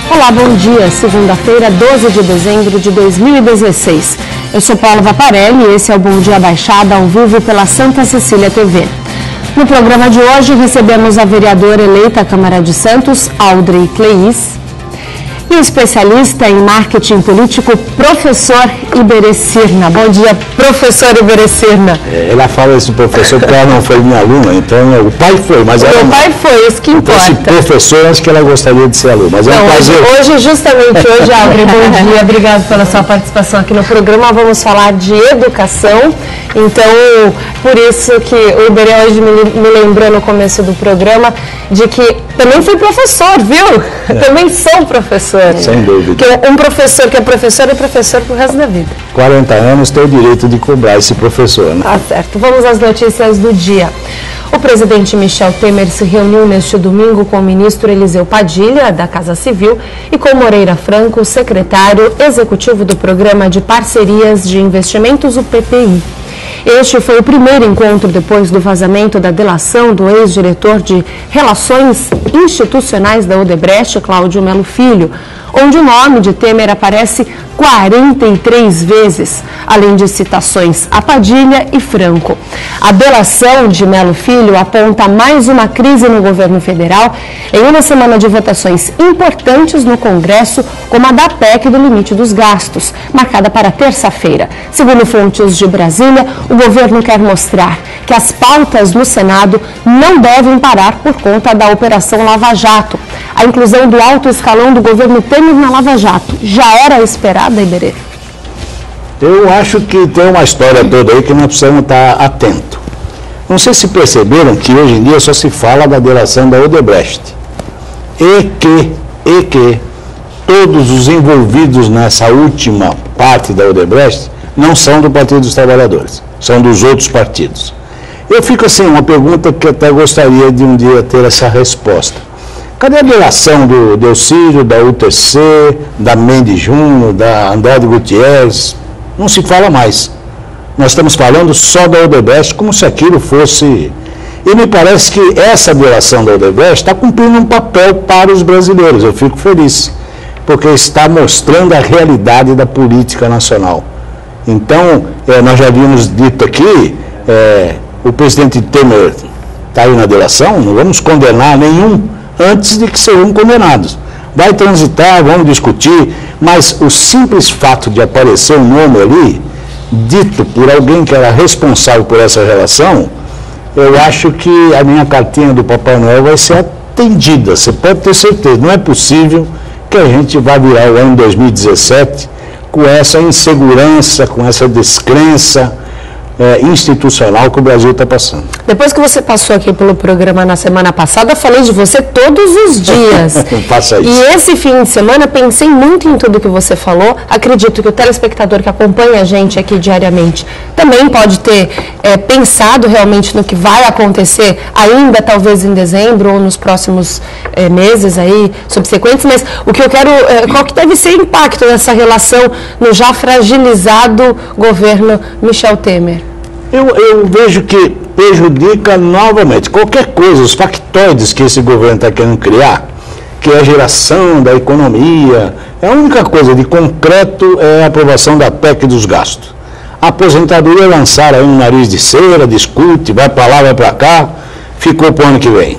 Olá, bom dia. Segunda-feira, 12 de dezembro de 2016. Eu sou Paula Vaparelli e esse é o Bom Dia Baixada ao vivo pela Santa Cecília TV. No programa de hoje recebemos a vereadora eleita à Câmara de Santos, Audrey Cleis, e o especialista em marketing político, professor Iberê Cirna. Bom dia, professor Iberê Cirna. Ela fala isso, professor, porque ela não foi minha aluna, então o pai foi, mas ela não. O pai foi, isso que importa. Esse professor, acho que ela gostaria de ser aluna, mas é um prazer. Justamente hoje, Audrey, bom dia, obrigado pela sua participação aqui no programa. Vamos falar de educação, então, por isso que o Iberê hoje me lembrou no começo do programa de que também fui professor, viu? Também sou professor. Sem dúvida. Porque um professor que é professor pro resto da vida. 40 anos tem o direito de cobrar esse professor, né? Tá certo. Vamos às notícias do dia. O presidente Michel Temer se reuniu neste domingo com o ministro Eliseu Padilha, da Casa Civil, e com Moreira Franco, secretário executivo do Programa de Parcerias de Investimentos, o PPI. Este foi o primeiro encontro depois do vazamento da delação do ex-diretor de Relações Institucionais da Odebrecht, Cláudio Melo Filho, onde o nome de Temer aparece 43 vezes, além de citações a Padilha e Franco. A delação de Melo Filho aponta mais uma crise no governo federal em uma semana de votações importantes no Congresso, como a da PEC do limite dos gastos, marcada para terça-feira. Segundo fontes de Brasília, o governo quer mostrar que as pautas no Senado não devem parar por conta da Operação Lava Jato. A inclusão do alto escalão do governo Temer na Lava Jato já era esperada, Iberê? Eu acho que tem uma história toda aí que nós precisamos estar atentos. Não sei se perceberam que hoje em dia só se fala da delação da Odebrecht. E que todos os envolvidos nessa última parte da Odebrecht não são do Partido dos Trabalhadores, são dos outros partidos. Eu fico assim, uma pergunta que até gostaria de um dia ter essa resposta. Cadê a delação do Delcídio, da UTC, da Mendes Júnior, da Andrade Gutierrez? Não se fala mais. Nós estamos falando só da Odebrecht como se aquilo fosse... E me parece que essa delação da Odebrecht está cumprindo um papel para os brasileiros. Eu fico feliz, porque está mostrando a realidade da política nacional. Então, nós já havíamos dito aqui, o presidente Temer está aí na delação, não vamos condenar nenhum antes de que sejam condenados. Vai transitar, vamos discutir, mas o simples fato de aparecer um nome ali, dito por alguém que era responsável por essa relação, eu acho que a minha cartinha do Papai Noel vai ser atendida, você pode ter certeza. Não é possível que a gente vá virar o ano 2017 com essa insegurança, com essa descrença institucional que o Brasil está passando. Depois que você passou aqui pelo programa na semana passada, eu falei de você todos os dias. Faça isso. E esse fim de semana pensei muito em tudo que você falou. Acredito que o telespectador que acompanha a gente aqui diariamente também pode ter pensado realmente no que vai acontecer ainda, talvez em dezembro ou nos próximos meses aí subsequentes. Mas o que eu quero, qual que deve ser o impacto dessa relação no já fragilizado governo Michel Temer? Eu vejo que prejudica novamente qualquer coisa, os factoides que esse governo está querendo criar, que é a geração da economia. A única coisa de concreto é a aprovação da PEC dos gastos. A aposentadoria lançaram aí um nariz de cera, discute, vai para lá, vai para cá, ficou para o ano que vem.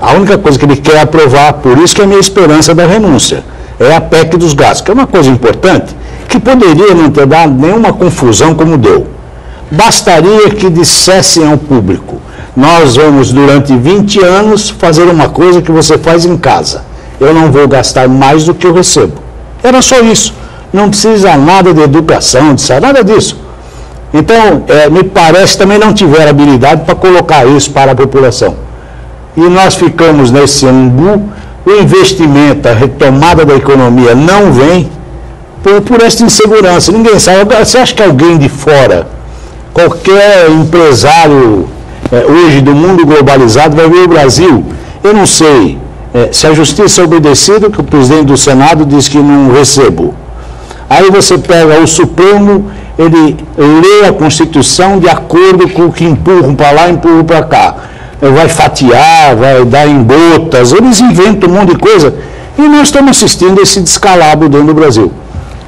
A única coisa que ele quer aprovar, por isso que é a minha esperança da renúncia, é a PEC dos gastos, que é uma coisa importante, que poderia não ter dado nenhuma confusão como deu. Bastaria que dissessem ao público: nós vamos durante 20 anos fazer uma coisa que você faz em casa. Eu não vou gastar mais do que eu recebo. Era só isso. Não precisa nada de educação, nada disso. Então, me parece que também não tiveram habilidade para colocar isso para a população. E nós ficamos nesse angu, o investimento, a retomada da economia não vem por essa insegurança. Ninguém sabe. Você acha que alguém de fora, qualquer empresário hoje do mundo globalizado vai ver o Brasil? Eu não sei se a justiça é obedecida, que o presidente do Senado diz que não recebo. Aí você pega o Supremo, ele lê a Constituição de acordo com o que empurram para lá, empurram para cá. Vai fatiar, vai dar em gotas, eles inventam um monte de coisa E nós estamos assistindo esse descalabro dentro do Brasil.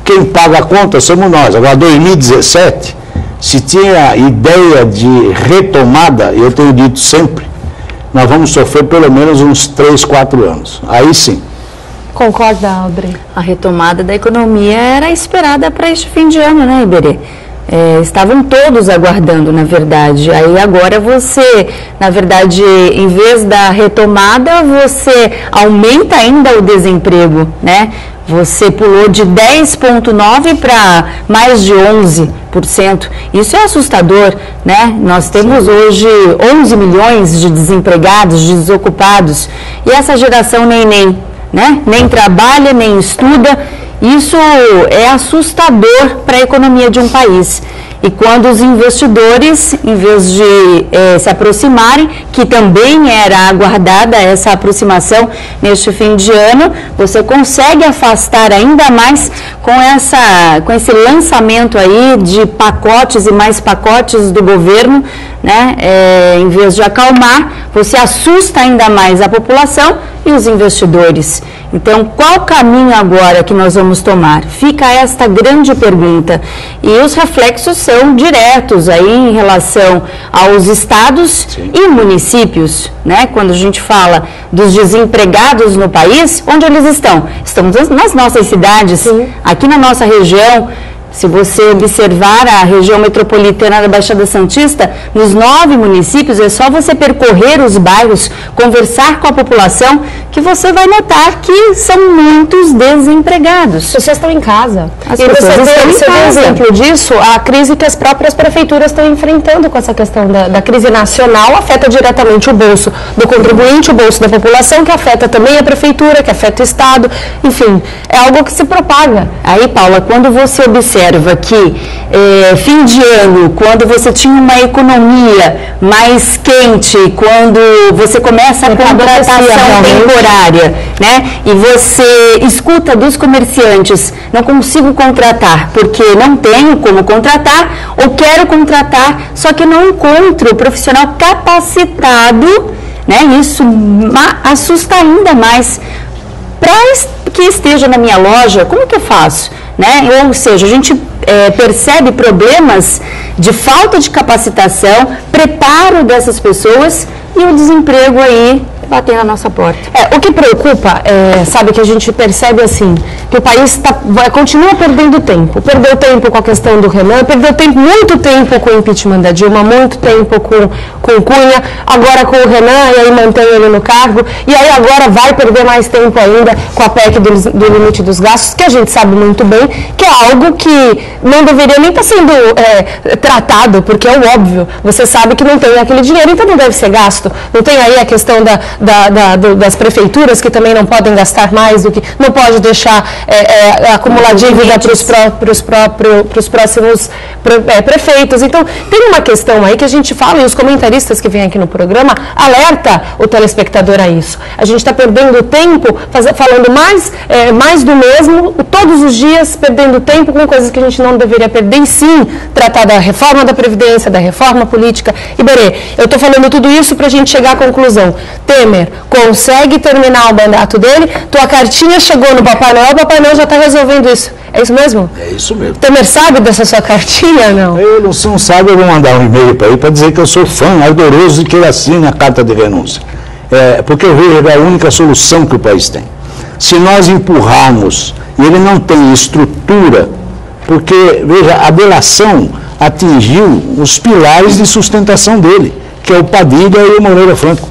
Quem paga a conta somos nós. Agora, 2017, se tinha ideia de retomada, eu tenho dito sempre, nós vamos sofrer pelo menos uns 3, 4 anos. Aí sim. Concorda, Audrey? A retomada da economia era esperada para este fim de ano, né, Iberê? Estavam todos aguardando, na verdade. Aí agora você, na verdade, em vez da retomada, você aumenta ainda o desemprego, né? Você pulou de 10,9% para mais de 11%. Isso é assustador, né? Nós temos hoje 11 milhões de desempregados, de desocupados. E essa geração nem trabalha, nem estuda. Isso é assustador para a economia de um país. E quando os investidores, em vez de se aproximarem, que também era aguardada essa aproximação neste fim de ano, você consegue afastar ainda mais com esse lançamento aí de pacotes e mais pacotes do governo, né? Em vez de acalmar, você assusta ainda mais a população e os investidores. Então, qual caminho agora que nós vamos tomar? Fica esta grande pergunta. E os reflexos são diretos aí em relação aos estados e municípios, né? Quando a gente fala dos desempregados no país, onde eles estão? Estamos nas nossas cidades, aqui na nossa região. Se você observar a região metropolitana da Baixada Santista, nos 9 municípios, é só você percorrer os bairros, conversar com a população, que você vai notar que são muitos desempregados. As pessoas estão em casa. Você vê exemplo disso, a crise que as próprias prefeituras estão enfrentando com essa questão da crise nacional, afeta diretamente o bolso do contribuinte, o bolso da população, que afeta também a prefeitura, que afeta o Estado, enfim, é algo que se propaga. Aí, Paula, quando você observa que fim de ano, quando você tinha uma economia mais quente, quando você começa a contratação temporária, né? E você escuta dos comerciantes, não consigo contratar porque não tenho como contratar, ou quero contratar, só que não encontro o profissional capacitado, né? Isso assusta ainda mais. Para que esteja na minha loja, como que eu faço? Né? Ou seja, a gente percebe problemas de falta de capacitação, preparo dessas pessoas e o desemprego aí bater na nossa porta. O que preocupa, sabe, que a gente percebe assim, que o país continua perdendo tempo. Perdeu tempo com a questão do Renan, perdeu muito tempo com o impeachment da Dilma, muito tempo com o Cunha, agora com o Renan, e aí mantém ele no cargo, e aí agora vai perder mais tempo ainda com a PEC do limite dos gastos, que a gente sabe muito bem que é algo que não deveria nem estar sendo tratado, porque é o óbvio, você sabe que não tem aquele dinheiro, então não deve ser gasto. Não tem aí a questão das prefeituras, que também não podem gastar mais do que, não pode deixar acumular dívida para os próximos prefeitos. Então, tem uma questão aí que a gente fala, e os comentaristas que vêm aqui no programa alerta o telespectador a isso. A gente está perdendo tempo falando mais do mesmo, todos os dias perdendo tempo com coisas que a gente não deveria perder, e sim tratar da reforma da Previdência, da reforma política. Iberê, eu estou falando tudo isso para a gente chegar à conclusão. Temer consegue terminar o mandato dele, tua cartinha chegou no Papai Noel, o Papai Noel já está resolvendo isso. É isso mesmo? É isso mesmo. Temer sabe dessa sua cartinha, não? Eu não sabe, eu vou mandar um e-mail para ele para dizer que eu sou fã ardoroso e que ele assine a carta de renúncia. Porque eu vejo que é a única solução que o país tem. Se nós empurrarmos, e ele não tem estrutura, porque, veja, a delação atingiu os pilares de sustentação dele, que é o Padilha e o Moreira Franco.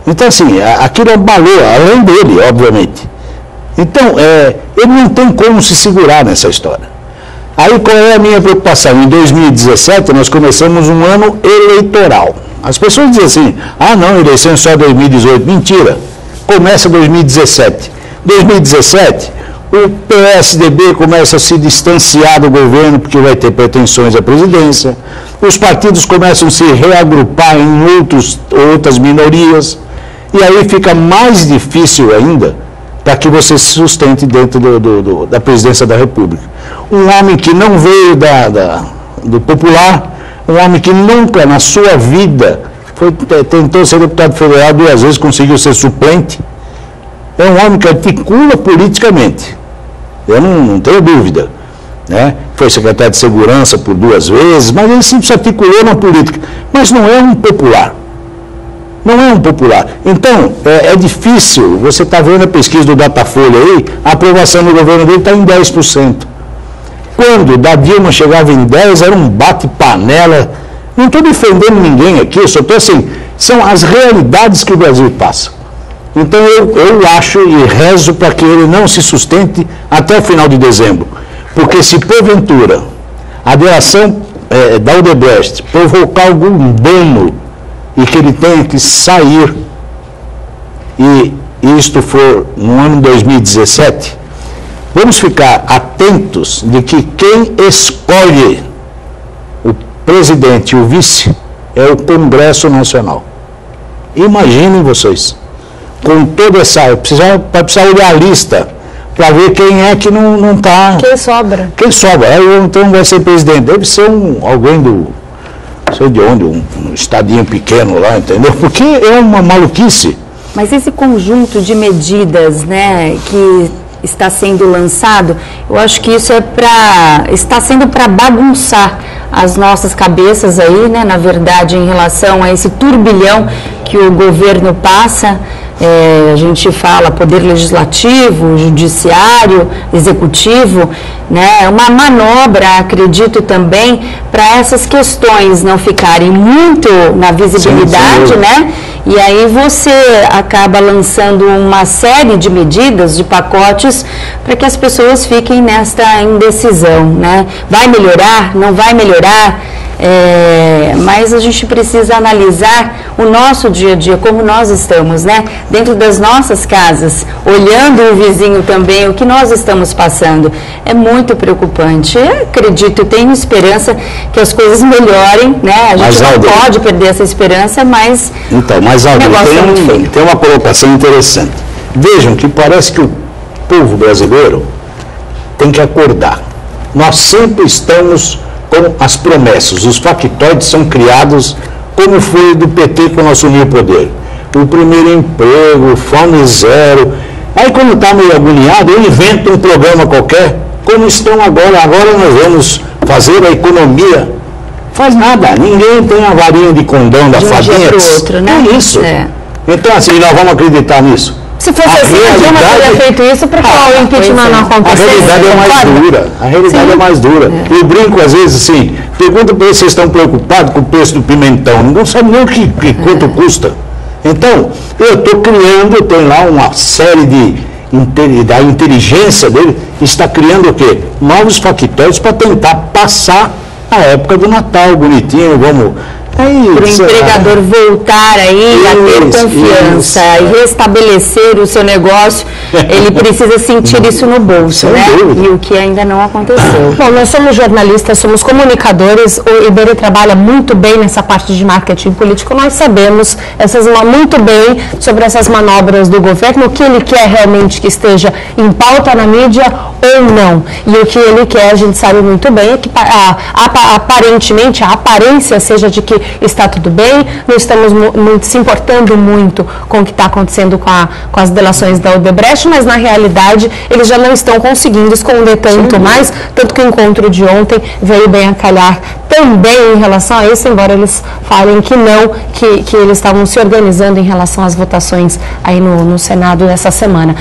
Então, assim, aquilo abalou, além dele, obviamente. Então, ele não tem como se segurar nessa história. Aí, qual é a minha preocupação? Em 2017, nós começamos um ano eleitoral. As pessoas dizem assim, não, eleição é só 2018. Mentira, começa 2017. 2017, o PSDB começa a se distanciar do governo, porque vai ter pretensões à presidência. Os partidos começam a se reagrupar em outras minorias. E aí fica mais difícil ainda para que você se sustente dentro da presidência da República. Um homem que não veio do popular, um homem que nunca na sua vida tentou ser deputado federal 2 vezes, conseguiu ser suplente. é um homem que articula politicamente. Eu não tenho dúvida. Né? Foi secretário de Segurança por 2 vezes, mas ele sempre se articulou na política. Mas não é um popular. Não é um popular. Então, é difícil. Você está vendo a pesquisa do Datafolha aí, a aprovação do governo dele está em 10%. Quando da Dilma chegava em 10%, era um bate-panela. Não estou defendendo ninguém aqui, eu só estou assim, são as realidades que o Brasil passa. Então eu acho e rezo para que ele não se sustente até o final de dezembro. Porque se porventura a delação da Odebrecht provocar algum dano e que ele tenha que sair, e isto for no ano 2017, vamos ficar atentos de que quem escolhe o presidente e o vice é o Congresso Nacional. Imaginem vocês, com toda essa... Vai precisar olhar a lista para ver quem é que não está... Quem sobra. Quem sobra. Então vai ser presidente. Deve ser alguém do... Não sei de onde, um estadinho pequeno lá, entendeu? Porque é uma maluquice. Mas esse conjunto de medidas, né, que está sendo lançado, eu acho que isso está sendo para bagunçar as nossas cabeças aí, né, na verdade, em relação a esse turbilhão que o governo passa. A gente fala poder legislativo, judiciário, executivo, né? Uma manobra, acredito também, para essas questões não ficarem muito na visibilidade, sim. Né? E aí você acaba lançando uma série de medidas, de pacotes, para que as pessoas fiquem nesta indecisão, né? Vai melhorar? Não vai melhorar? Mas a gente precisa analisar o nosso dia a dia, como nós estamos, né? Dentro das nossas casas, olhando o vizinho também, o que nós estamos passando. É muito preocupante. Eu acredito, tenho esperança que as coisas melhorem, né? A gente não pode perder essa esperança, mas... Então, mas Aldo, tem uma colocação interessante. Vejam que parece que o povo brasileiro tem que acordar. Nós sempre estamos... com as promessas, os factoides são criados como foi do PT quando assumiu o poder. O primeiro emprego, fome zero. Aí quando está meio agoniado, ele inventa um programa qualquer, como estão agora nós vamos fazer a economia. Faz nada, ninguém tem a varinha de condão da fadinha. Outro, né? É isso. Então assim, nós vamos acreditar nisso. Se fosse assim, a Dilma teria feito isso para que o impeachment não acontecesse. A realidade é mais dura. A realidade é mais dura. Eu brinco às vezes assim, pergunta para eles se vocês estão preocupados com o preço do pimentão. Não sabe nem quanto custa. Então, eu estou criando, tem lá uma série da inteligência dele, está criando o quê? Novos factóides para tentar passar a época do Natal, bonitinho, vamos... Para o empregador voltar aí a ter confiança e restabelecer o seu negócio, ele precisa sentir isso no bolso, né? E o que ainda não aconteceu. Bom, nós somos jornalistas, somos comunicadores, o Iberê trabalha muito bem nessa parte de marketing político, nós sabemos muito bem sobre essas manobras do governo, o que ele quer realmente que esteja em pauta na mídia ou não. E o que ele quer, a gente sabe muito bem, é que aparentemente a aparência seja de que está tudo bem, não estamos se importando muito com o que está acontecendo com as delações da Odebrecht, mas na realidade eles já não estão conseguindo esconder tanto mais, tanto que o encontro de ontem veio bem a calhar também em relação a isso, embora eles falem que não, que eles estavam se organizando em relação às votações aí no Senado essa semana.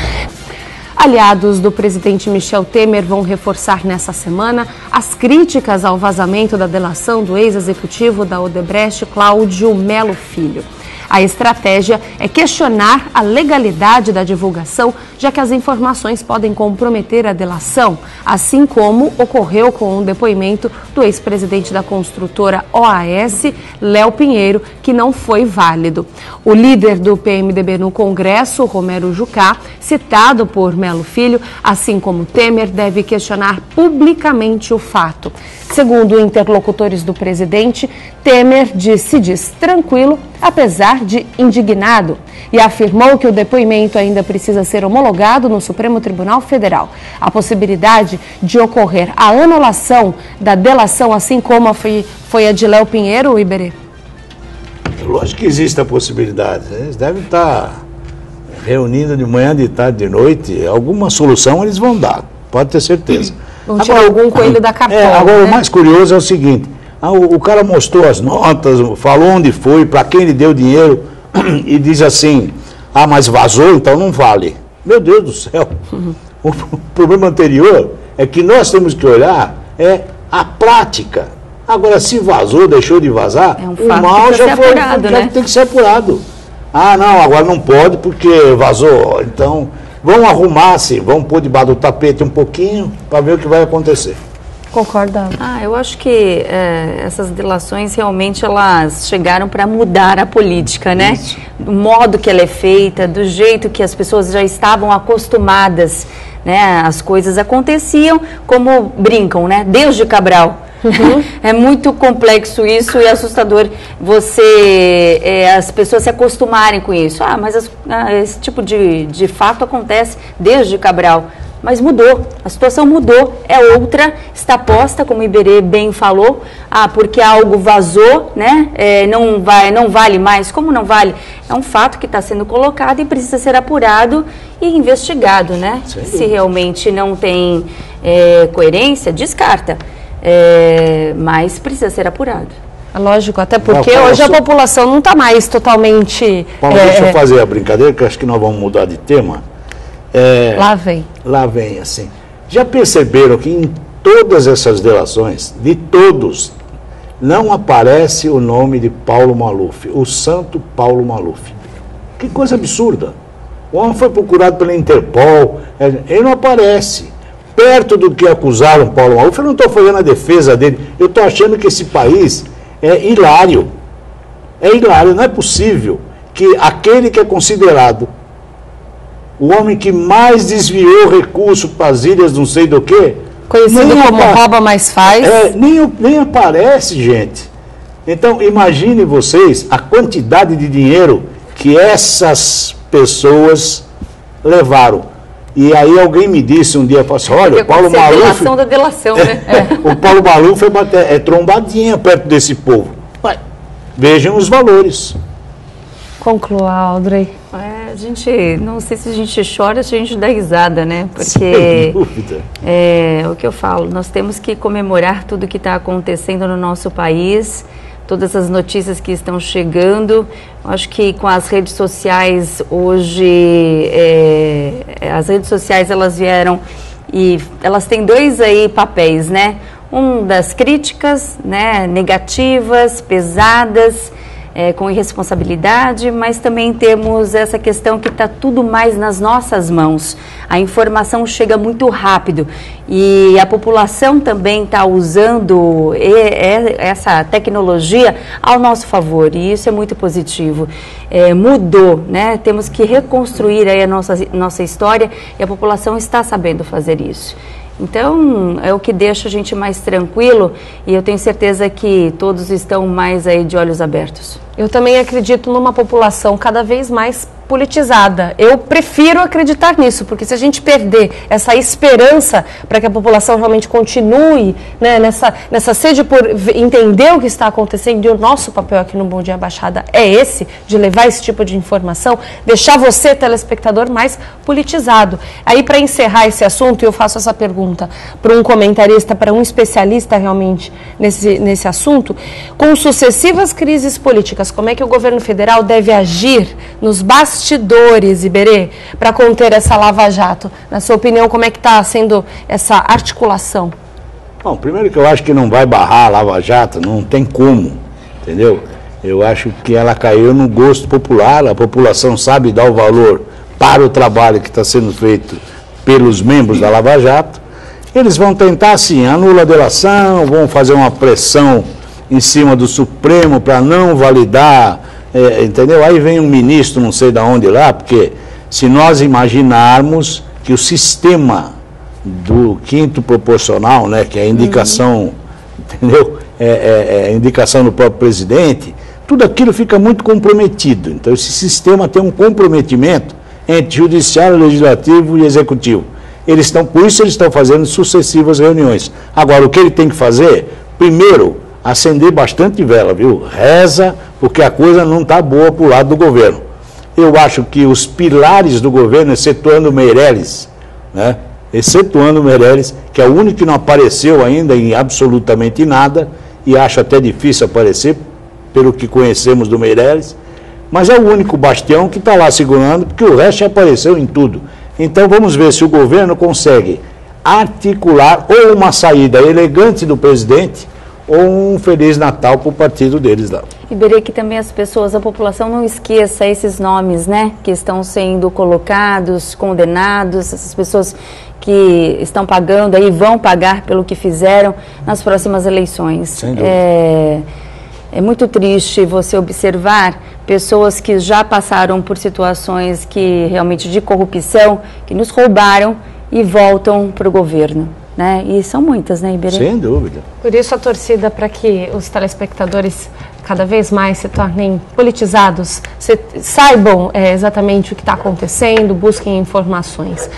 Aliados do presidente Michel Temer vão reforçar nessa semana as críticas ao vazamento da delação do ex-executivo da Odebrecht, Cláudio Melo Filho. A estratégia é questionar a legalidade da divulgação, já que as informações podem comprometer a delação, assim como ocorreu com o depoimento do ex-presidente da construtora OAS, Léo Pinheiro, que não foi válido. O líder do PMDB no Congresso, Romero Jucá, citado por Melo Filho, assim como Temer, deve questionar publicamente o fato. Segundo interlocutores do presidente, Temer se diz tranquilo, apesar de indignado, e afirmou que o depoimento ainda precisa ser homologado no Supremo Tribunal Federal. A possibilidade de ocorrer a anulação da delação, assim como foi a de Léo Pinheiro, Iberê? Lógico que existe a possibilidade. Eles devem estar reunindo de manhã, de tarde, de noite, alguma solução eles vão dar, pode ter certeza. Vão tirar algum coelho da cartola. Agora, né? O mais curioso é o seguinte, o cara mostrou as notas, falou onde foi, para quem ele deu dinheiro, e diz assim, mas vazou, então não vale. Meu Deus do céu. O problema anterior é que nós temos que olhar a prática. Agora, se vazou, deixou de vazar, o mal já foi apurado, já tem que ser apurado. Não, agora não pode porque vazou. Então, vamos arrumar-se, vamos pôr debaixo do tapete um pouquinho para ver o que vai acontecer. Concorda? Eu acho que essas delações realmente elas chegaram para mudar a política, né? Isso. Do modo que ela é feita, do jeito que as pessoas já estavam acostumadas, né? As coisas aconteciam como brincam, né? Deus de Cabral. Uhum. É muito complexo isso e assustador as pessoas se acostumarem com isso. Mas esse tipo de fato acontece desde Cabral. Mas mudou, a situação mudou, é outra, está posta, como o Iberê bem falou, porque algo vazou, né? Não vale mais. Como não vale? É um fato que está sendo colocado e precisa ser apurado e investigado, né? Se realmente não tem coerência, descarta. Mas precisa ser apurado. Lógico, até porque hoje a população não está mais totalmente... Paulo, deixa eu fazer a brincadeira, que acho que nós vamos mudar de tema. Lá vem, assim. Já perceberam que em todas essas delações, de todos, não aparece o nome de Paulo Maluf, o santo Paulo Maluf. Que coisa absurda. O homem foi procurado pela Interpol, ele não aparece. Perto do que acusaram Paulo Maluf, eu não estou fazendo a defesa dele, eu estou achando que esse país é hilário. É hilário, não é possível que aquele que é considerado o homem que mais desviou recurso para as ilhas não sei do que... Conhecido como rouba mais faz. Nem aparece, gente. Então, imagine vocês a quantidade de dinheiro que essas pessoas levaram. E aí alguém me disse um dia, assim, olha, o Paulo Maluf... Delação da delação, né? O Paulo Maluf é trombadinha perto desse povo. Mas, vejam os valores. Conclua, Audrey. A gente, não sei se a gente chora ou se a gente dá risada, né? Porque sem dúvida. O que eu falo, nós temos que comemorar tudo que está acontecendo no nosso país, todas as notícias que estão chegando. Acho que com as redes sociais hoje, as redes sociais elas vieram e elas têm dois papéis, né? Um das críticas, né, negativas, pesadas, com irresponsabilidade, mas também temos essa questão que está tudo mais nas nossas mãos. A informação chega muito rápido e a população também está usando essa tecnologia ao nosso favor e isso é muito positivo. Mudou, né? Temos que reconstruir aí a nossa história e a população está sabendo fazer isso. Então, é o que deixa a gente mais tranquilo e eu tenho certeza que todos estão mais aí de olhos abertos. Eu também acredito numa população cada vez mais politizada. Eu prefiro acreditar nisso, porque se a gente perder essa esperança para que a população realmente continue, né, nessa sede por entender o que está acontecendo, e o nosso papel aqui no Bom Dia Baixada é esse, de levar esse tipo de informação, deixar você, telespectador, mais politizado. Aí, para encerrar esse assunto, eu faço essa pergunta para um comentarista, para um especialista realmente nesse assunto, com sucessivas crises políticas, como é que o governo federal deve agir nos bastidores, Iberê, para conter essa lava-jato? Na sua opinião, como é que está sendo essa articulação? Bom, primeiro que eu acho que não vai barrar a lava-jato, não tem como, entendeu? Eu acho que ela caiu no gosto popular, a população sabe dar o valor para o trabalho que está sendo feito pelos membros da lava-jato. Eles vão tentar, sim, anular a delação, vão fazer uma pressão em cima do Supremo para não validar, entendeu? Aí vem um ministro, não sei de onde lá, porque se nós imaginarmos que o sistema do quinto proporcional, né, que é a indicação, entendeu? É a indicação do próprio presidente, tudo aquilo fica muito comprometido. Então esse sistema tem um comprometimento entre judiciário, legislativo e executivo. Por isso eles estão fazendo sucessivas reuniões. Agora, o que ele tem que fazer? Primeiro, acender bastante vela, viu? Reza, porque a coisa não está boa para o lado do governo. Eu acho que os pilares do governo, excetuando o Meirelles, né? Excetuando o Meirelles, que é o único que não apareceu ainda em absolutamente nada, e acho até difícil aparecer, pelo que conhecemos do Meirelles, mas é o único bastião que está lá segurando, porque o resto já apareceu em tudo. Então vamos ver se o governo consegue articular ou uma saída elegante do presidente, ou um Feliz Natal para o partido deles lá. Iberê, que também as pessoas, a população não esqueça esses nomes, né, que estão sendo colocados, condenados, essas pessoas que estão pagando aí, vão pagar pelo que fizeram nas próximas eleições. Sem dúvida. É muito triste você observar pessoas que já passaram por situações que realmente de corrupção, que nos roubaram e voltam para o governo. Né? E são muitas, né, Iberê? Sem dúvida. Por isso a torcida para que os telespectadores cada vez mais se tornem politizados, saibam exatamente o que está acontecendo, busquem informações.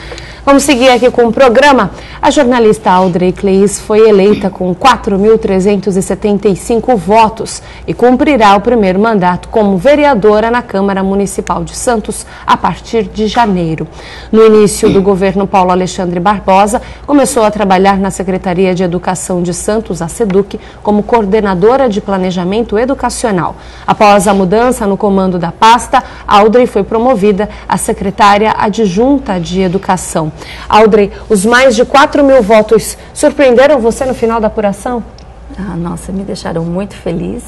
Vamos seguir aqui com o programa. A jornalista Audrey Cleis foi eleita com 4.375 votos e cumprirá o primeiro mandato como vereadora na Câmara Municipal de Santos a partir de janeiro. No início do governo Paulo Alexandre Barbosa, começou a trabalhar na Secretaria de Educação de Santos, a SEDUC, como coordenadora de planejamento educacional. Após a mudança no comando da pasta, Audrey foi promovida a secretária adjunta de Educação. Audrey, os mais de 4.000 votos surpreenderam você no final da apuração? Ah, nossa, me deixaram muito feliz.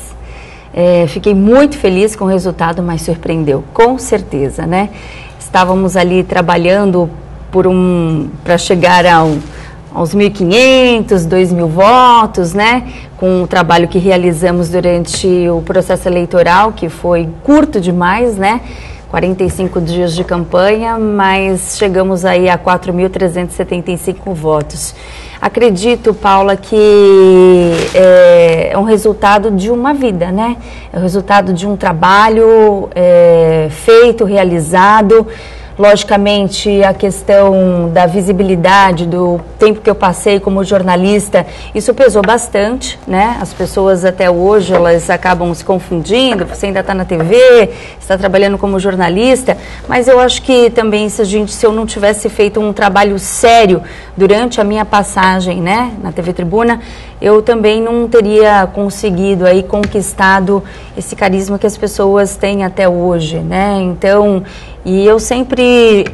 Fiquei muito feliz com o resultado, mas surpreendeu, com certeza, né? Estávamos ali trabalhando para chegar aos 1.500, 2.000 votos, né? Com o trabalho que realizamos durante o processo eleitoral, que foi curto demais, né? 45 dias de campanha, mas chegamos aí a 4.375 votos. Acredito, Paula, que é um resultado de uma vida, né? É o resultado de um trabalho feito, realizado. Logicamente, a questão da visibilidade, do tempo que eu passei como jornalista, isso pesou bastante, né? As pessoas até hoje, elas acabam se confundindo, você ainda está na TV, está trabalhando como jornalista, mas eu acho que também, se eu não tivesse feito um trabalho sério durante a minha passagem, né, na TV Tribuna, eu também não teria conseguido aí conquistado esse carisma que as pessoas têm até hoje, né? Então, e eu sempre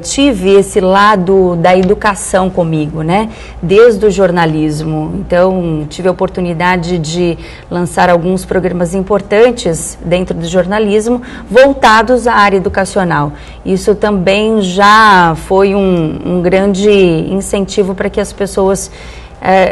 tive esse lado da educação comigo, né? Desde o jornalismo. Então, tive a oportunidade de lançar alguns programas importantes dentro do jornalismo, voltados à área educacional. Isso também já foi um grande incentivo para que as pessoas...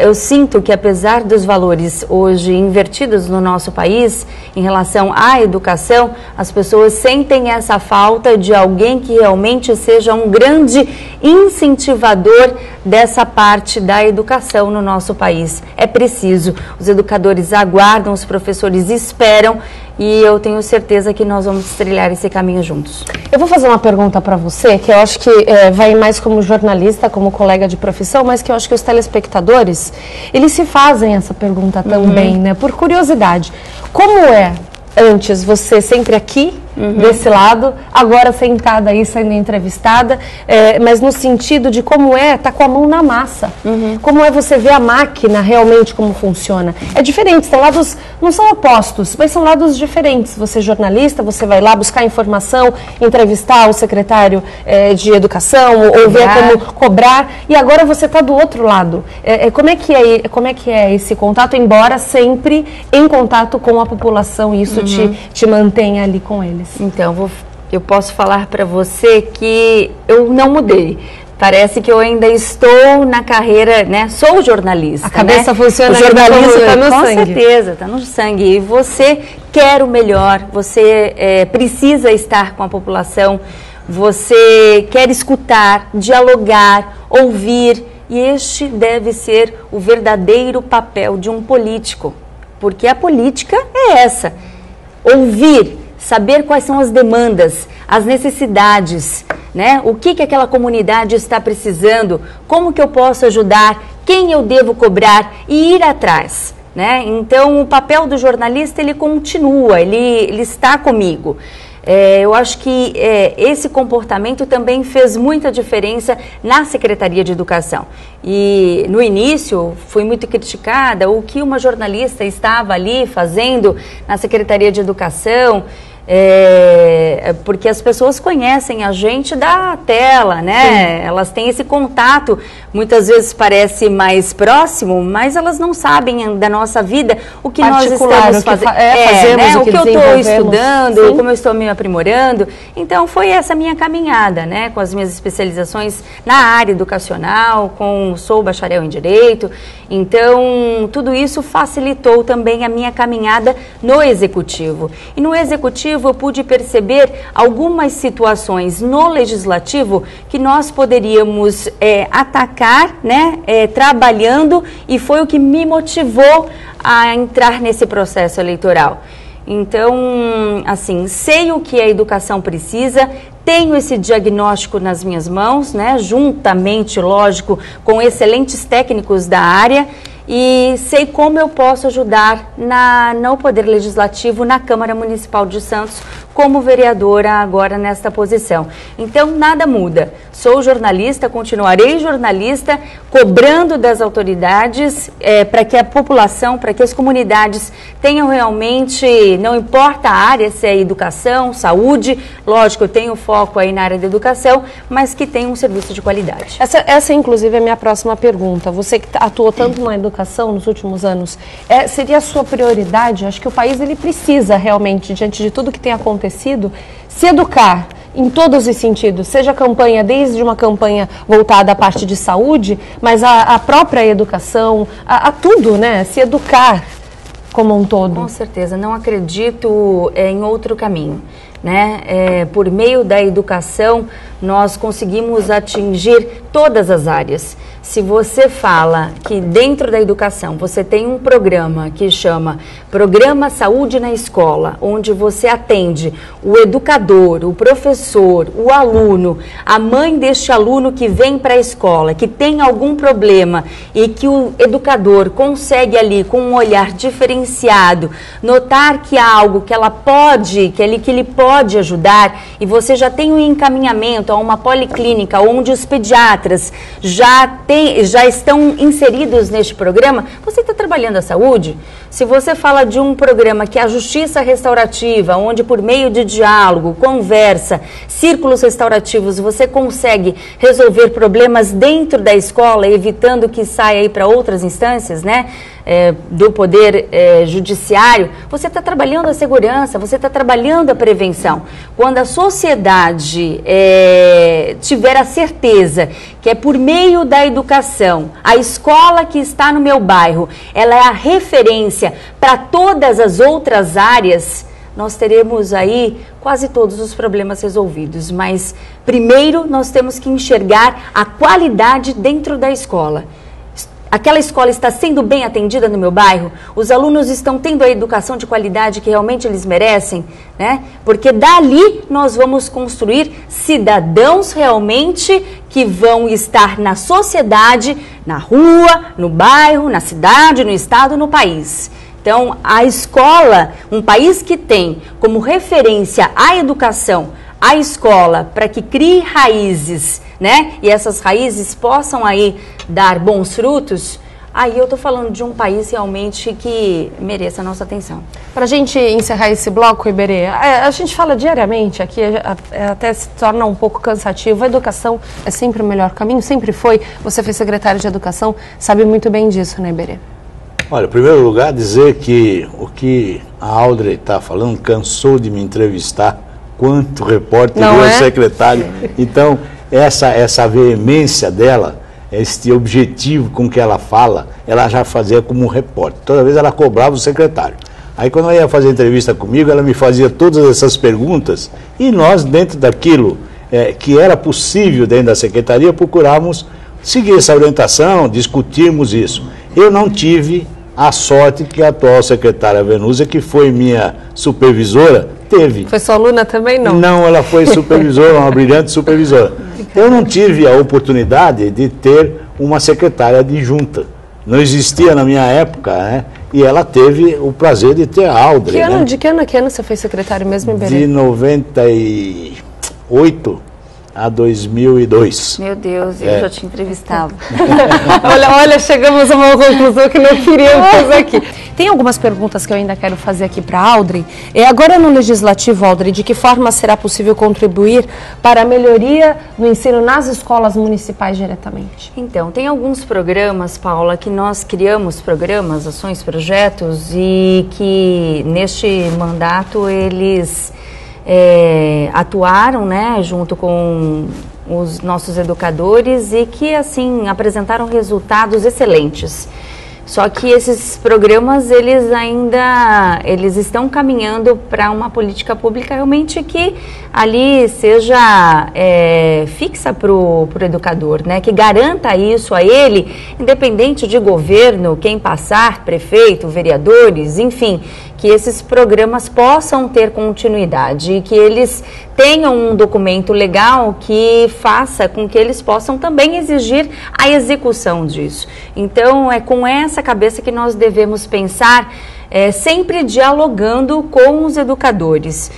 eu sinto que, apesar dos valores hoje invertidos no nosso país em relação à educação, as pessoas sentem essa falta de alguém que realmente seja um grande incentivador dessa parte da educação no nosso país. É preciso. Os educadores aguardam, os professores esperam, e eu tenho certeza que nós vamos trilhar esse caminho juntos. Eu vou fazer uma pergunta para você, que eu acho que vai mais como jornalista, como colega de profissão, mas que eu acho que os telespectadores, eles se fazem essa pergunta também, né? Por curiosidade. Como é, antes, você sempre aqui, desse lado, agora sentada aí, sendo entrevistada, mas no sentido de como tá com a mão na massa. Como é você ver a máquina realmente como funciona. É diferente, são lados, não são opostos, mas são lados diferentes. Você é jornalista, você vai lá buscar informação, entrevistar o secretário de educação, ou ver como cobrar, e agora você está do outro lado. Como é que é esse contato, embora sempre em contato com a população, e isso te mantém ali com eles? Então, eu posso falar para você que eu não mudei. Parece que eu ainda estou na carreira, né? Sou jornalista, a cabeça, né? Funciona, o jornalismo está no sangue. Com certeza, está no sangue. E você quer o melhor, você precisa estar com a população, você quer escutar, dialogar, ouvir. E este deve ser o verdadeiro papel de um político. Porque a política é essa, ouvir, saber quais são as demandas, as necessidades, né? O que aquela comunidade está precisando, como que eu posso ajudar, quem eu devo cobrar e ir atrás, né? Então, o papel do jornalista, ele continua, ele está comigo. Eu acho que esse comportamento também fez muita diferença na Secretaria de Educação. E no início fui muito criticada o que uma jornalista estava ali fazendo na Secretaria de Educação, porque as pessoas conhecem a gente da tela, né? Sim. Elas têm esse contato, muitas vezes parece mais próximo, mas elas não sabem da nossa vida, o que nós estamos fazendo, né? O que eu estou estudando, sim, como eu estou me aprimorando. Então foi essa minha caminhada, né? Com as minhas especializações na área educacional, sou bacharel em Direito, então tudo isso facilitou também a minha caminhada no Executivo. E no Executivo eu pude perceber algumas situações no Legislativo que nós poderíamos atacar, né, trabalhando, e foi o que me motivou a entrar nesse processo eleitoral. Então, assim, sei o que a educação precisa, tenho esse diagnóstico nas minhas mãos, né, juntamente, lógico, com excelentes técnicos da área, e sei como eu posso ajudar no Poder Legislativo, na Câmara Municipal de Santos, como vereadora agora nesta posição. Então, nada muda. Sou jornalista, continuarei jornalista, cobrando das autoridades para que a população, para que as comunidades tenham realmente, não importa a área, se é educação, saúde, lógico, eu tenho foco aí na área da educação, mas que tenha um serviço de qualidade. Essa inclusive, é a minha próxima pergunta. Você que atuou tanto na educação nos últimos anos, seria a sua prioridade? Acho que o país ele precisa realmente, diante de tudo que tem acontecido, se educar em todos os sentidos, seja a campanha, desde uma campanha voltada à parte de saúde, mas a própria educação, a tudo, né? Se educar como um todo. Com certeza, não acredito em outro caminho, né? Por meio da educação, nós conseguimos atingir todas as áreas. Se você fala que dentro da educação você tem um programa que chama Programa Saúde na Escola, onde você atende o educador, o professor, o aluno, a mãe deste aluno que vem para a escola, que tem algum problema, e que o educador consegue ali, com um olhar diferenciado, notar que há algo que ela pode, que ele pode ajudar, e você já tem um encaminhamento a uma policlínica onde os pediatras já estão inseridos neste programa, você está trabalhando a saúde. Se você fala de um programa que é a Justiça Restaurativa, onde por meio de diálogo, conversa, círculos restaurativos, você consegue resolver problemas dentro da escola, evitando que saia aí para outras instâncias, né? Do Poder Judiciário, você está trabalhando a segurança, você está trabalhando a prevenção. Quando a sociedade tiver a certeza que é por meio da educação, a escola que está no meu bairro, ela é a referência para todas as outras áreas, nós teremos aí quase todos os problemas resolvidos. Mas primeiro nós temos que enxergar a qualidade dentro da escola. Aquela escola está sendo bem atendida no meu bairro? Os alunos estão tendo a educação de qualidade que realmente eles merecem? Né? Porque dali nós vamos construir cidadãos realmente que vão estar na sociedade, na rua, no bairro, na cidade, no estado, no país. Então, a escola, um país que tem como referência a educação, a escola, para que crie raízes, né? E essas raízes possam aí dar bons frutos, aí eu estou falando de um país realmente que mereça a nossa atenção. Para a gente encerrar esse bloco, Iberê, a gente fala diariamente aqui, até se torna um pouco cansativo. A educação é sempre o melhor caminho, sempre foi. Você foi secretário de Educação, sabe muito bem disso, né, Iberê? Olha, em primeiro lugar, dizer que o que a Audrey está falando cansou de me entrevistar, quanto repórter e secretário. Então, essa veemência dela, este objetivo com que ela fala, ela já fazia como um repórter. Toda vez ela cobrava o secretário. Aí quando ela ia fazer entrevista comigo, ela me fazia todas essas perguntas e nós, dentro daquilo que era possível dentro da secretaria, procurávamos seguir essa orientação, discutirmos isso. Eu não tive a sorte que a atual secretária Venúzia, que foi minha supervisora, teve. Foi sua aluna também, não? Não, ela foi supervisora, uma brilhante supervisora. Eu não tive a oportunidade de ter uma secretária adjunta. Não existia na minha época, né? E ela teve o prazer de ter a Aldre. De que ano a que ano você foi secretário mesmo, Iberê? De 98 a 2002. Meu Deus, eu já te entrevistava. olha, chegamos a uma conclusão que não queríamos fazer aqui. Tem algumas perguntas que eu ainda quero fazer aqui para a Aldre. Agora no Legislativo, Aldre, de que forma será possível contribuir para a melhoria do ensino nas escolas municipais diretamente? Então, tem alguns programas, Paula, que nós criamos, programas, ações, projetos, e que neste mandato eles atuaram, né, junto com os nossos educadores e que, assim, apresentaram resultados excelentes. Só que esses programas, eles estão caminhando para uma política pública realmente que ali seja fixa para o educador, né? Que garanta isso a ele, independente de governo, quem passar, prefeito, vereadores, enfim, que esses programas possam ter continuidade e que eles tenham um documento legal que faça com que eles possam também exigir a execução disso. Então, é com essa cabeça que nós devemos pensar, sempre dialogando com os educadores.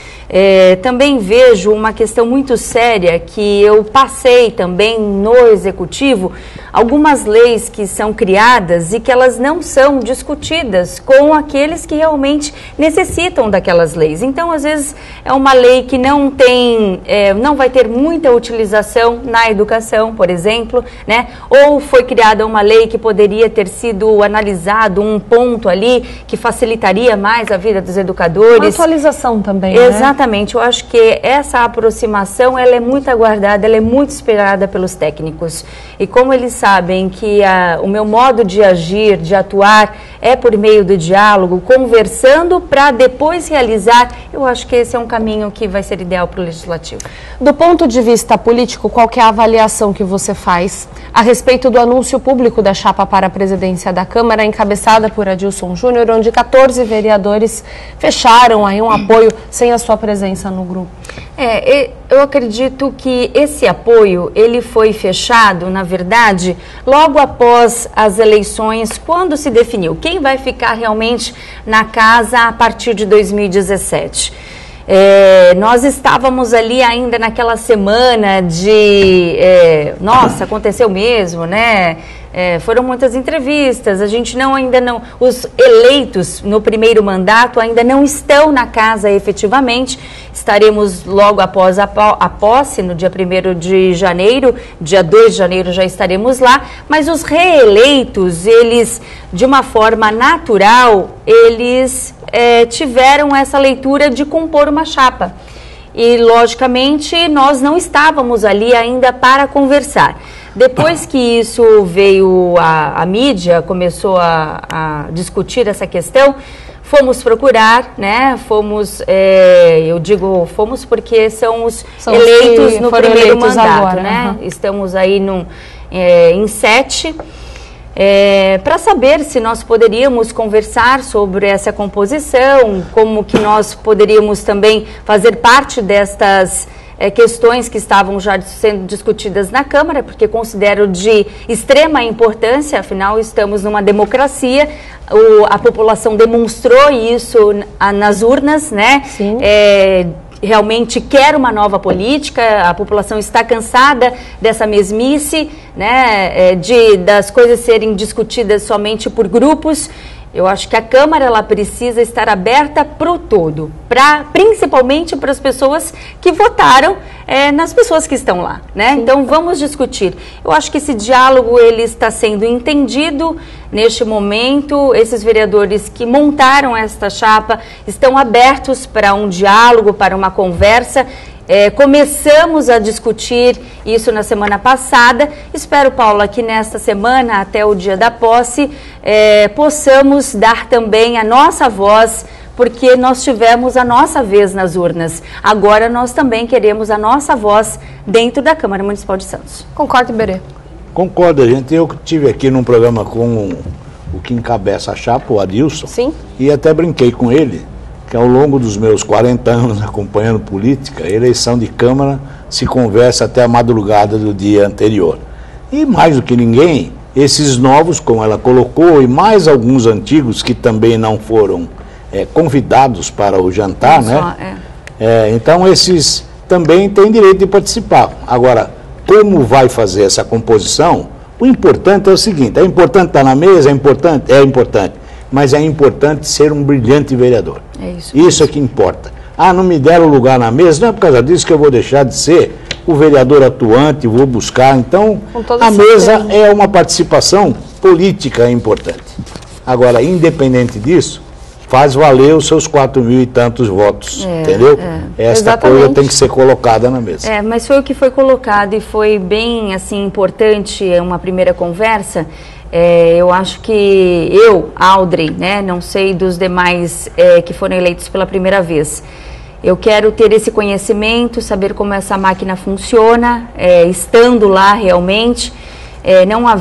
Também vejo uma questão muito séria que eu passei também no Executivo, algumas leis que são criadas e que elas não são discutidas com aqueles que realmente necessitam daquelas leis. Então, às vezes, é uma lei que não vai ter muita utilização na educação, por exemplo, né? Ou foi criada uma lei que poderia ter sido analisado um ponto ali que facilitaria mais a vida dos educadores. Uma atualização também, Exatamente. Eu acho que essa aproximação, ela é muito aguardada, ela é muito esperada pelos técnicos. E como eles sabem que o meu modo de agir, de atuar, é por meio do diálogo, conversando para depois realizar, eu acho que esse é um caminho que vai ser ideal para o Legislativo. Do ponto de vista político, qual que é a avaliação que você faz a respeito do anúncio público da chapa para a presidência da Câmara, encabeçada por Adilson Júnior, onde 14 vereadores fecharam aí um apoio sem a sua presença no grupo? Eu acredito que esse apoio, ele foi fechado, na verdade, logo após as eleições, quando se definiu quem vai ficar realmente na casa a partir de 2017. Nós estávamos ali ainda naquela semana de, nossa, aconteceu mesmo, né? Foram muitas entrevistas, a gente os eleitos no primeiro mandato ainda não estão na casa efetivamente, estaremos logo após a posse, no dia 1º de janeiro, dia 2 de janeiro já estaremos lá, mas os reeleitos, eles, de uma forma natural, eles tiveram essa leitura de compor uma chapa. E, logicamente, nós não estávamos ali ainda para conversar. Depois que isso veio à mídia, começou a discutir essa questão, fomos procurar, né? Fomos, eu digo fomos porque são os eleitos no primeiro mandato, agora, né? Uhum. Estamos aí em 7. Para saber se nós poderíamos conversar sobre essa composição, como que nós poderíamos também fazer parte destas questões que estavam já sendo discutidas na Câmara, porque considero de extrema importância, afinal estamos numa democracia, a população demonstrou isso nas urnas, né? Sim. Realmente quer uma nova política, a população está cansada dessa mesmice, né, das coisas serem discutidas somente por grupos. Eu acho que a Câmara ela precisa estar aberta para o todo, principalmente para as pessoas que votaram, nas pessoas que estão lá, né? Sim. Então vamos discutir. Eu acho que esse diálogo ele está sendo entendido neste momento. Esses vereadores que montaram esta chapa estão abertos para um diálogo, para uma conversa. Começamos a discutir isso na semana passada. Espero, Paula, que nesta semana, até o dia da posse, possamos dar também a nossa voz, porque nós tivemos a nossa vez nas urnas. Agora nós também queremos a nossa voz dentro da Câmara Municipal de Santos. Concorda, Iberê? Concordo, gente. Eu estive aqui num programa com o que encabeça a chapa, o Adilson. Sim. E até brinquei com ele, que ao longo dos meus 40 anos acompanhando política, eleição de Câmara se conversa até a madrugada do dia anterior. E mais do que ninguém, esses novos, como ela colocou, e mais alguns antigos que também não foram convidados para o jantar, né? Então esses também têm direito de participar. Agora, como vai fazer essa composição? O importante é o seguinte: é importante estar na mesa, é importante, mas é importante ser um brilhante vereador. Isso é que importa. Não me deram lugar na mesa, não é por causa disso que eu vou deixar de ser o vereador atuante, vou buscar. Então, a mesa é uma participação política importante. Agora, independente disso, faz valer os seus 4.000 e tantos votos, entendeu? Esta coisa tem que ser colocada na mesa. Mas foi o que foi colocado e foi bem, assim, importante, uma primeira conversa. Eu acho que Aldrey, né, não sei dos demais que foram eleitos pela primeira vez, eu quero ter esse conhecimento, saber como essa máquina funciona, estando lá realmente.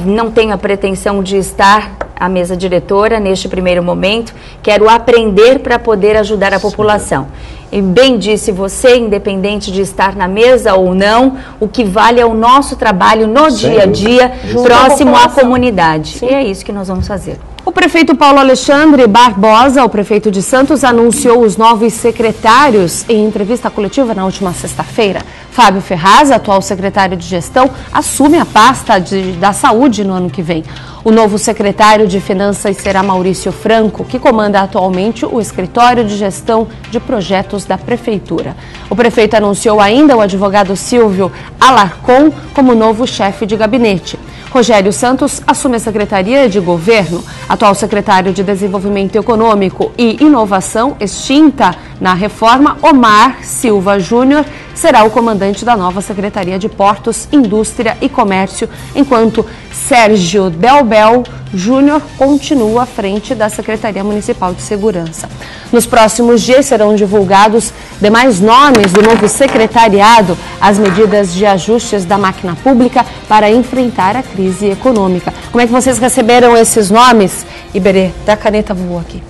Não tenho a pretensão de estar à mesa diretora neste primeiro momento, quero aprender para poder ajudar a população. E bem disse você, independente de estar na mesa ou não, o que vale é o nosso trabalho no dia a dia, próximo à comunidade. E é isso que nós vamos fazer. O prefeito Paulo Alexandre Barbosa, o prefeito de Santos, anunciou os novos secretários em entrevista coletiva na última sexta-feira. Fábio Ferraz, atual secretário de gestão, assume a pasta da saúde no ano que vem. O novo secretário de Finanças será Maurício Franco, que comanda atualmente o escritório de gestão de projetos da prefeitura. O prefeito anunciou ainda o advogado Silvio Alarcon como novo chefe de gabinete. Rogério Santos assume a Secretaria de Governo. Atual secretário de Desenvolvimento Econômico e Inovação, extinta na reforma, Omar Silva Júnior, será o comandante da nova Secretaria de Portos, Indústria e Comércio, enquanto Sérgio Delbel Júnior continua à frente da Secretaria Municipal de Segurança. Nos próximos dias serão divulgados demais nomes do novo secretariado, as medidas de ajustes da máquina pública para enfrentar a crise econômica. Como é que vocês receberam esses nomes? Iberê, da caneta voou aqui.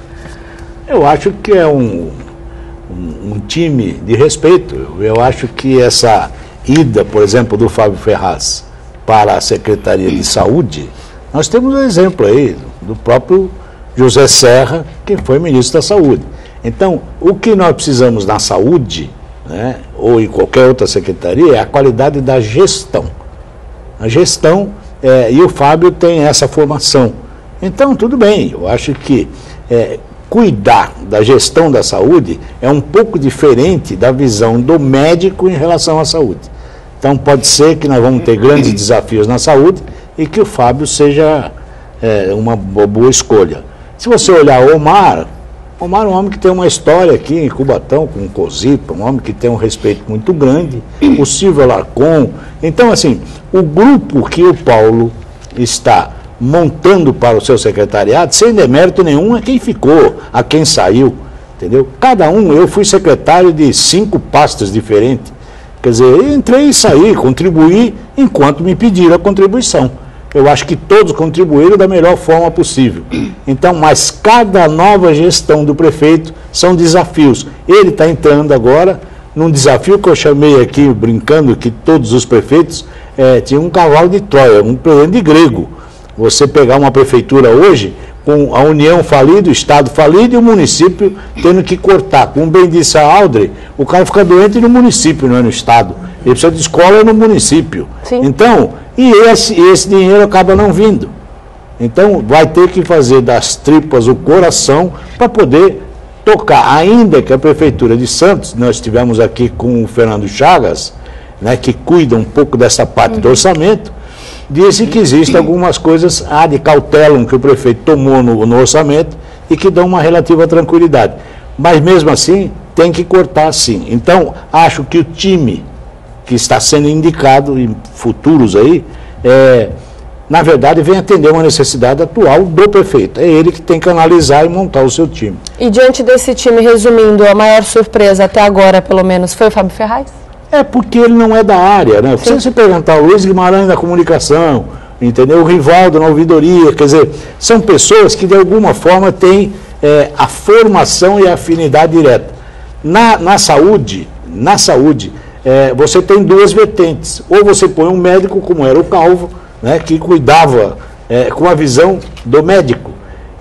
Eu acho que é um time de respeito. Eu acho que essa ida, por exemplo, do Fábio Ferraz para a Secretaria de Saúde, nós temos um exemplo aí do próprio José Serra, que foi ministro da Saúde. Então, o que nós precisamos na saúde, né, ou em qualquer outra secretaria, é a qualidade da gestão. A gestão, e o Fábio tem essa formação. Então, tudo bem, eu acho que cuidar da gestão da saúde é um pouco diferente da visão do médico em relação à saúde. Então, pode ser que nós vamos ter grandes desafios na saúde e que o Fábio seja uma boa escolha. Se você olhar o Omar é um homem que tem uma história aqui em Cubatão, com o Cosipa, um homem que tem um respeito muito grande, o Silvio Alarcon. Então, assim, o grupo que o Paulo está montando para o seu secretariado, sem demérito nenhum, é quem ficou, a quem saiu, entendeu? Cada um, eu fui secretário de 5 pastas diferentes. Quer dizer, entrei e saí, contribuí enquanto me pediram a contribuição. Eu acho que todos contribuíram da melhor forma possível. Então, mas cada nova gestão do prefeito são desafios. Ele está entrando agora num desafio que eu chamei aqui, brincando, que todos os prefeitos tinham um cavalo de Troia, um presente grego. Você pegar uma prefeitura hoje, com a União falida, o Estado falido e o município tendo que cortar. Como bem disse a Aldrey, o cara fica doente no município, não é no Estado. Ele precisa de escola no município. Sim. Então, esse dinheiro acaba não vindo. Então, vai ter que fazer das tripas o coração para poder tocar. Ainda que a Prefeitura de Santos, nós estivemos aqui com o Fernando Chagas, né, que cuida um pouco dessa parte do orçamento, disse que existem algumas coisas de cautela que o prefeito tomou no orçamento e que dão uma relativa tranquilidade. Mas, mesmo assim, tem que cortar sim. Então, acho que o time que está sendo indicado em futuros aí, na verdade, vem atender uma necessidade atual do prefeito. É ele que tem que analisar e montar o seu time. E diante desse time, resumindo, a maior surpresa até agora, pelo menos, foi o Fábio Ferraz? Porque ele não é da área, né? Se você perguntar o Luiz Guimarães na comunicação, entendeu? O Rivaldo na ouvidoria, quer dizer, são pessoas que de alguma forma têm a formação e a afinidade direta. Na saúde, você tem duas vertentes. Ou você põe um médico, como era o Calvo, né, que cuidava com a visão do médico.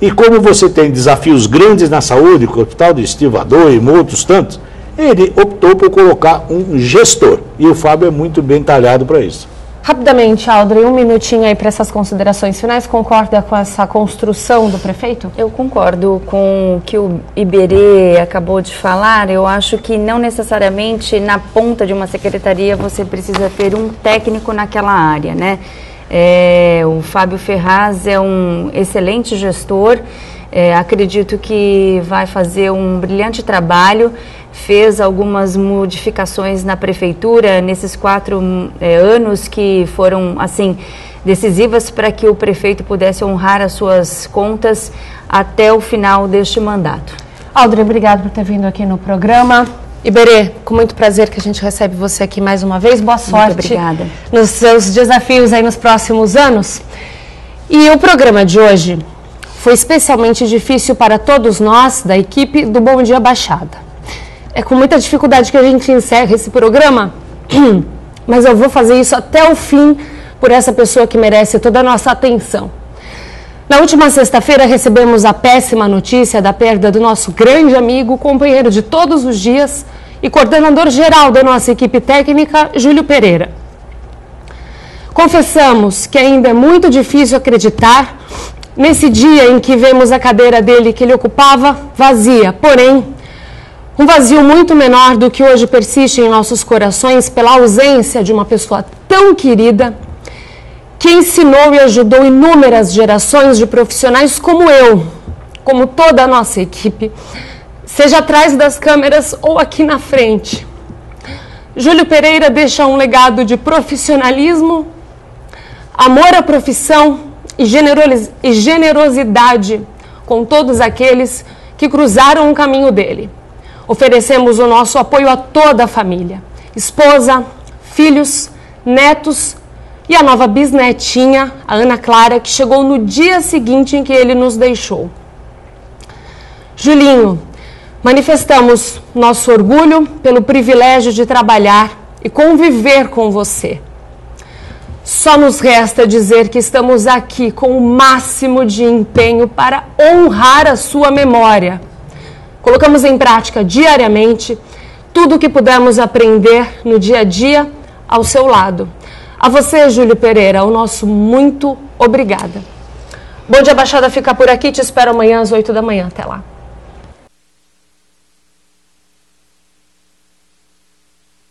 E como você tem desafios grandes na saúde, com o Hospital do Estivador e outros tantos, ele optou por colocar um gestor. E o Fábio é muito bem talhado para isso. Rapidamente, Aldrin, um minutinho aí para essas considerações finais. Concorda com essa construção do prefeito? Eu concordo com o que o Iberê acabou de falar. Eu acho que não necessariamente na ponta de uma secretaria você precisa ter um técnico naquela área, né? O Fábio Ferraz é um excelente gestor. Acredito que vai fazer um brilhante trabalho. Fez algumas modificações na prefeitura nesses 4 anos que foram, assim, decisivas para que o prefeito pudesse honrar as suas contas até o final deste mandato. Aldrin, obrigado por ter vindo aqui no programa. Iberê, com muito prazer que a gente recebe você aqui mais uma vez. Boa sorte. Muito obrigada. Nos seus desafios aí nos próximos anos. E o programa de hoje foi especialmente difícil para todos nós da equipe do Bom Dia Baixada. É com muita dificuldade que a gente encerra esse programa, mas eu vou fazer isso até o fim por essa pessoa que merece toda a nossa atenção. Na última sexta-feira recebemos a péssima notícia da perda do nosso grande amigo, companheiro de todos os dias e coordenador geral da nossa equipe técnica, Júlio Pereira. Confessamos que ainda é muito difícil acreditar nesse dia em que vemos a cadeira dele que ele ocupava vazia, porém, um vazio muito menor do que hoje persiste em nossos corações pela ausência de uma pessoa tão querida que ensinou e ajudou inúmeras gerações de profissionais como eu, como toda a nossa equipe, seja atrás das câmeras ou aqui na frente. Júlio Pereira deixa um legado de profissionalismo, amor à profissão e generosidade com todos aqueles que cruzaram o caminho dele. Oferecemos o nosso apoio a toda a família, esposa, filhos, netos e a nova bisnetinha, a Ana Clara, que chegou no dia seguinte em que ele nos deixou. Julinho, manifestamos nosso orgulho pelo privilégio de trabalhar e conviver com você. Só nos resta dizer que estamos aqui com o máximo de empenho para honrar a sua memória. Colocamos em prática diariamente tudo o que pudemos aprender no dia a dia ao seu lado. A você, Júlio Pereira, o nosso muito obrigada. Bom Dia Baixada fica por aqui, te espero amanhã às 8 da manhã. Até lá.